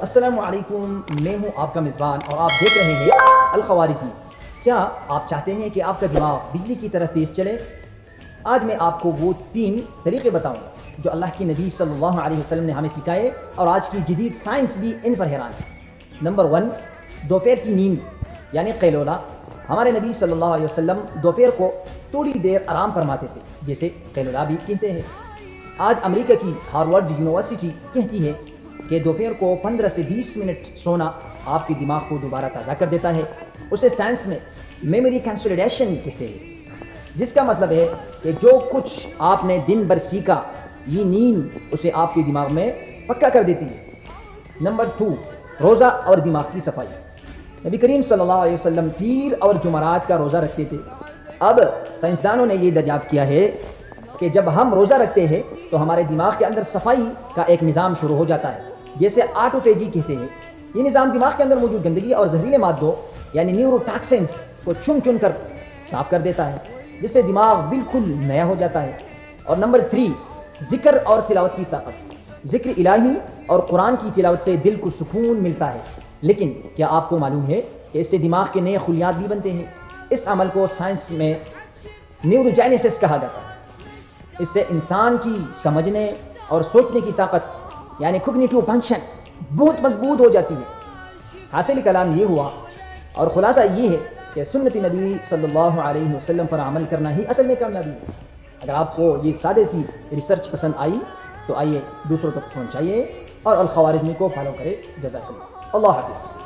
السلام علیکم، میں ہوں آپ کا میزبان اور آپ دیکھ رہے ہیں الخوارزمی۔ کیا آپ چاہتے ہیں کہ آپ کا دماغ بجلی کی طرح تیز چلے؟ آج میں آپ کو وہ 3 طریقے بتاؤں گا جو اللہ کی نبی صلی اللہ علیہ وسلم نے ہمیں سکھائے اور آج کی جدید سائنس بھی ان پر حیران ہے۔ نمبر 1، دوپہر کی نیند یعنی قیلولہ۔ ہمارے نبی صلی اللہ علیہ وسلم دوپہر کو تھوڑی دیر آرام فرماتے تھے، جیسے قیلولہ بھی کہتے ہیں۔ آج امریکہ کی ہارورڈ یونیورسٹی کہتی ہے کہ دوپہر کو 15 سے 20 منٹ سونا آپ کے دماغ کو دوبارہ تازہ کر دیتا ہے۔ اسے سائنس میں میموری کنسولیڈیشن کہتے ہیں، جس کا مطلب ہے کہ جو کچھ آپ نے دن بھر سیکھا یہ نیند اسے آپ کے دماغ میں پکا کر دیتی ہے۔ نمبر 2، روزہ اور دماغ کی صفائی۔ نبی کریم صلی اللہ علیہ وسلم پیر اور جمعرات کا روزہ رکھتے تھے۔ اب سائنسدانوں نے یہ دریافت کیا ہے کہ جب ہم روزہ رکھتے ہیں تو ہمارے دماغ کے اندر صفائی کا ایک نظام شروع ہو جاتا ہے، جیسے آٹوفیجی کہتے ہیں۔ یہ نظام دماغ کے اندر موجود گندگی اور زہریلے مادوں یعنی نیورو ٹاکسنس کو چن کر صاف کر دیتا ہے، جس سے دماغ بالکل نیا ہو جاتا ہے۔ اور نمبر 3، ذکر اور تلاوت کی طاقت۔ ذکر الہی اور قرآن کی تلاوت سے دل کو سکون ملتا ہے، لیکن کیا آپ کو معلوم ہے کہ اس سے دماغ کے نئے خلیات بھی بنتے ہیں؟ اس عمل کو سائنس میں نیوروجینیسس کہا جاتا ہے۔ اس سے انسان کی سمجھنے اور سوچنے کی طاقت یعنی کوگنیٹو فنکشن بہت مضبوط ہو جاتی ہے۔ حاصل کلام یہ ہوا اور خلاصہ یہ ہے کہ سنت نبی صلی اللہ علیہ وسلم پر عمل کرنا ہی اصل میں کامیابی ہے۔ اگر آپ کو یہ سادے سی ریسرچ پسند آئی تو آئیے دوسروں تک پہنچائیے اور الخوارزمی کو فالو کرے۔ جزاک اللہ، اللہ حافظ۔